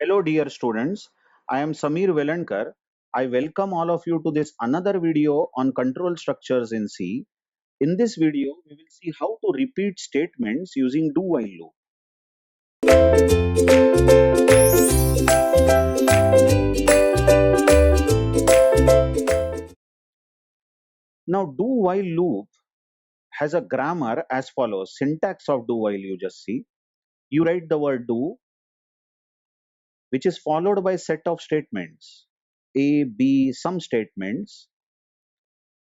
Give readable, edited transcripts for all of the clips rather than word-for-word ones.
Hello dear students, I am Samir Velankar. I welcome all of you to this another video on control structures in C. In this video, we will see how to repeat statements using do while loop. Now do while loop has a grammar as follows. Syntax of do while you just see. You write the word do, which is followed by set of statements. A, B, some statements,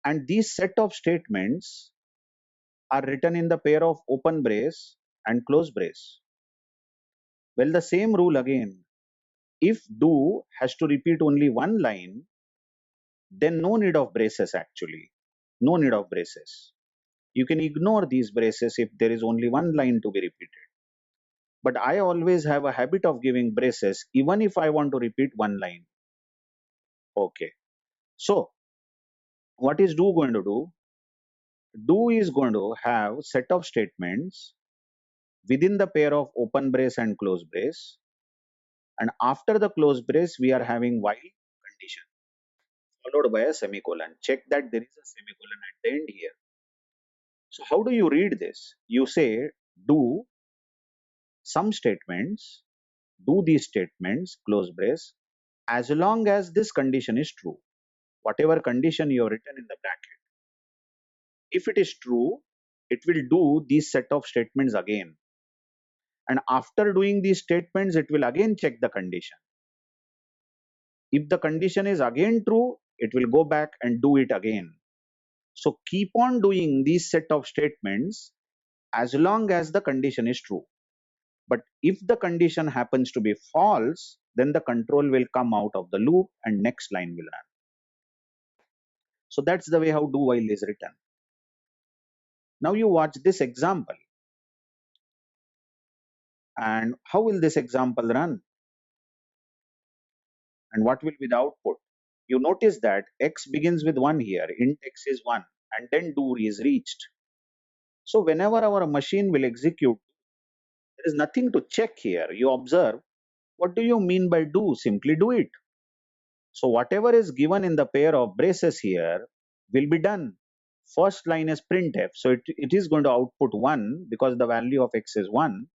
and these set of statements are written in the pair of open brace and close brace. Well, the same rule again. If do has to repeat only one line, then no need of braces actually. No need of braces. You can ignore these braces if there is only one line to be repeated. But I always have a habit of giving braces even if I want to repeat one line. Okay. So, what is do going to do? Do is going to have set of statements within the pair of open brace and close brace. And after the close brace, we are having while condition followed by a semicolon. Check that there is a semicolon at the end here. So how do you read this? You say do some statements, do these statements, close brace, as long as this condition is true. Whatever condition you have written in the bracket. If it is true, it will do these set of statements again. And after doing these statements, it will again check the condition. If the condition is again true, it will go back and do it again. So keep on doing these set of statements as long as the condition is true. But if the condition happens to be false, then the control will come out of the loop and next line will run. So that's the way how do while is written. Now you watch this example. And how will this example run? And what will be the output? You notice that x begins with 1 here, int x is 1, and then do is reached. So whenever our machine will execute, there is nothing to check here. You observe, what do you mean by do? Simply do it. So whatever is given in the pair of braces here will be done. First line is printf. So it is going to output 1 because the value of x is 1.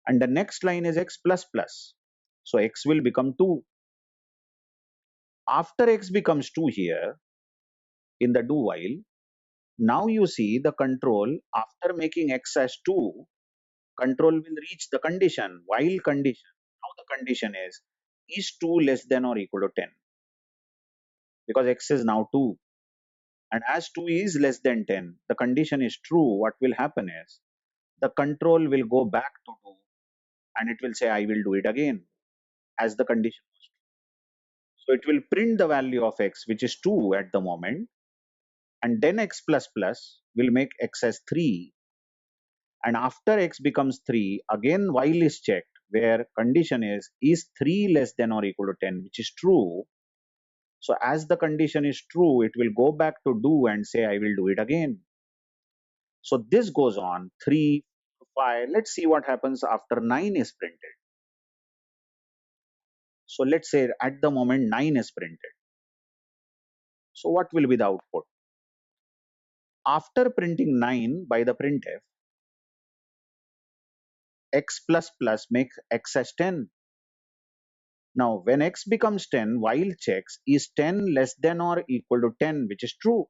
And the next line is x plus plus. So x will become 2. After x becomes 2 here in the do while, now you see the control after making x as 2, control will reach the condition, while condition. Now the condition is 2 less than or equal to 10? Because x is now 2. And as 2 is less than 10, the condition is true. What will happen is the control will go back to 2 and it will say, I will do it again as the condition was true. So it will print the value of x, which is 2 at the moment, and then x plus plus will make x as 3. And after x becomes 3, again while is checked, where condition is 3 less than or equal to 10, which is true. So as the condition is true, it will go back to do and say, I will do it again. So this goes on 3, 5. Let's see what happens after 9 is printed. So let's say at the moment 9 is printed. So what will be the output? After printing 9 by the printf, x plus plus makes x as 10. Now when x becomes 10, while checks is 10 less than or equal to 10, which is true.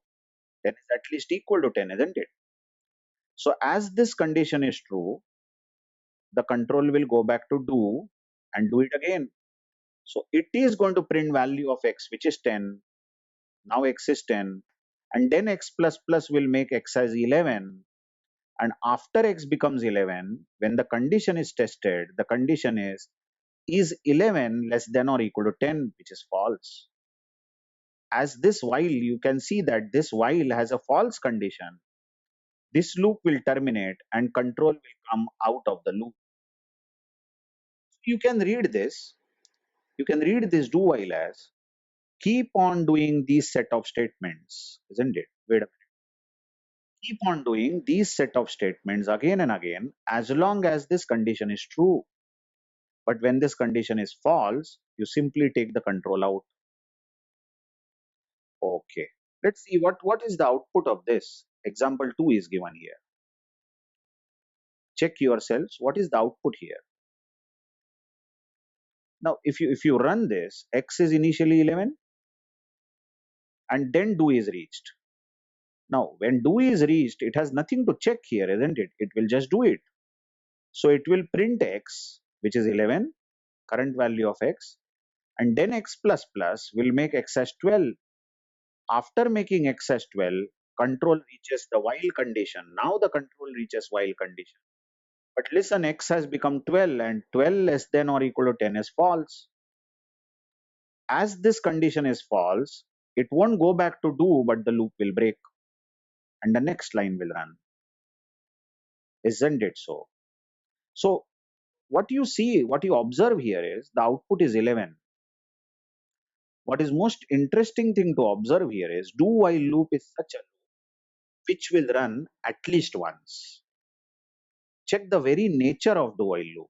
10 is at least equal to 10, isn't it? So as this condition is true, the control will go back to do and do it again. So it is going to print value of x, which is 10. Now x is 10. And then x plus plus will make x as 11. And after x becomes 11, when the condition is tested, the condition is 11 less than or equal to 10, which is false. As this while, you can see that this while has a false condition. This loop will terminate and control will come out of the loop. You can read this. You can read this do while as keep on doing these set of statements, isn't it? Wait a minute. Keep on doing these set of statements again and again as long as this condition is true. But when this condition is false, you simply take the control out. Okay. Let's see what is the output of this. Example 2 is given here. Check yourselves what is the output here. Now if you run this, x is initially 11 and then do is reached. Now when do is reached, it has nothing to check here, isn't it? It will just do it. So it will print x, which is 11, current value of x, and then x plus plus will make x as 12. After making x as 12, control reaches the while condition. Now the control reaches while condition. But listen, x has become 12 and 12 less than or equal to 10 is false. As this condition is false, it won't go back to do, but the loop will break and the next line will run. Isn't it so? So what you see, what you observe here is the output is 11. What is most interesting thing to observe here is do while loop is such a loop which will run at least once. Check the very nature of do while loop.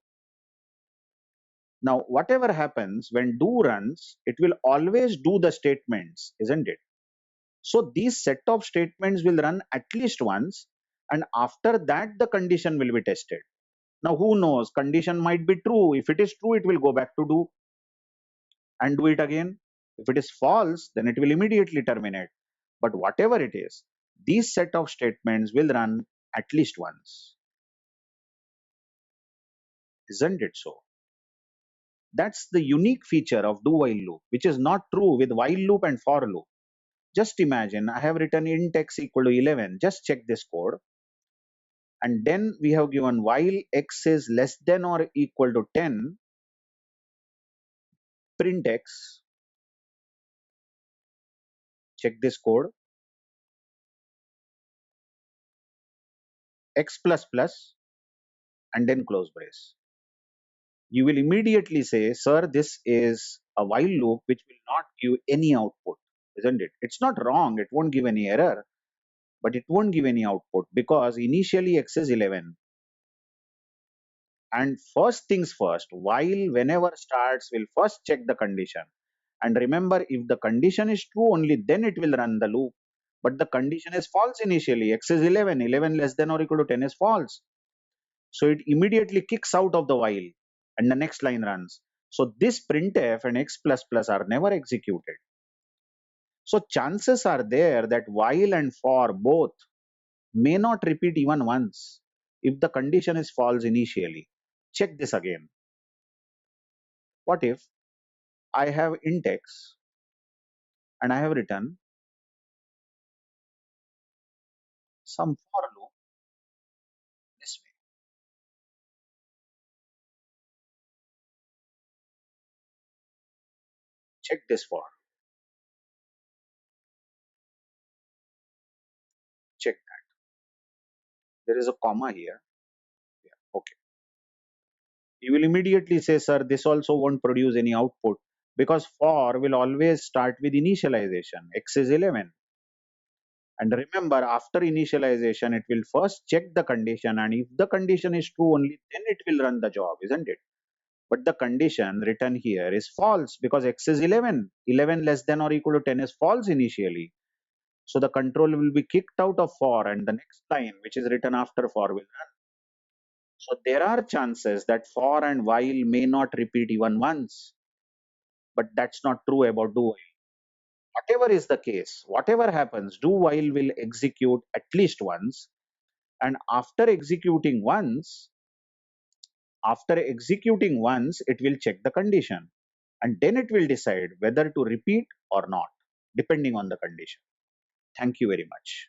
Now, whatever happens when do runs, it will always do the statements, isn't it? So these set of statements will run at least once, and after that the condition will be tested. Now who knows, condition might be true. If it is true, it will go back to do and do it again. If it is false, then it will immediately terminate. But whatever it is, these set of statements will run at least once. Isn't it so? That's the unique feature of do while loop, which is not true with while loop and for loop. Just imagine I have written int x equal to 11. Just check this code. And then we have given while x is less than or equal to 10, print x. Check this code. X plus plus and then close brace. You will immediately say, sir, this is a while loop which will not give any output, isn't it? It's not wrong. It won't give any error, but it won't give any output because initially x is 11. And first things first, while whenever starts, will first check the condition. And remember, if the condition is true, only then it will run the loop. But the condition is false initially. X is 11. 11 less than or equal to 10 is false. So it immediately kicks out of the while and the next line runs. So this printf and x plus plus are never executed. So chances are there that while and for both may not repeat even once if the condition is false initially. Check this again. What if I have int x and I have written some for loop this way. Check this for. Check that. There is a comma here. Yeah. Okay. You will immediately say, sir, this also won't produce any output because for will always start with initialization. X is 11. And remember, after initialization, it will first check the condition. And if the condition is true, only then it will run the job, isn't it? But the condition written here is false because x is 11. 11 less than or equal to 10 is false initially. So the control will be kicked out of for and the next line, which is written after for, will run. So there are chances that for and while may not repeat even once, but that's not true about do while. Whatever is the case, whatever happens, do while will execute at least once, and after executing once, it will check the condition, and then it will decide whether to repeat or not, depending on the condition. Thank you very much.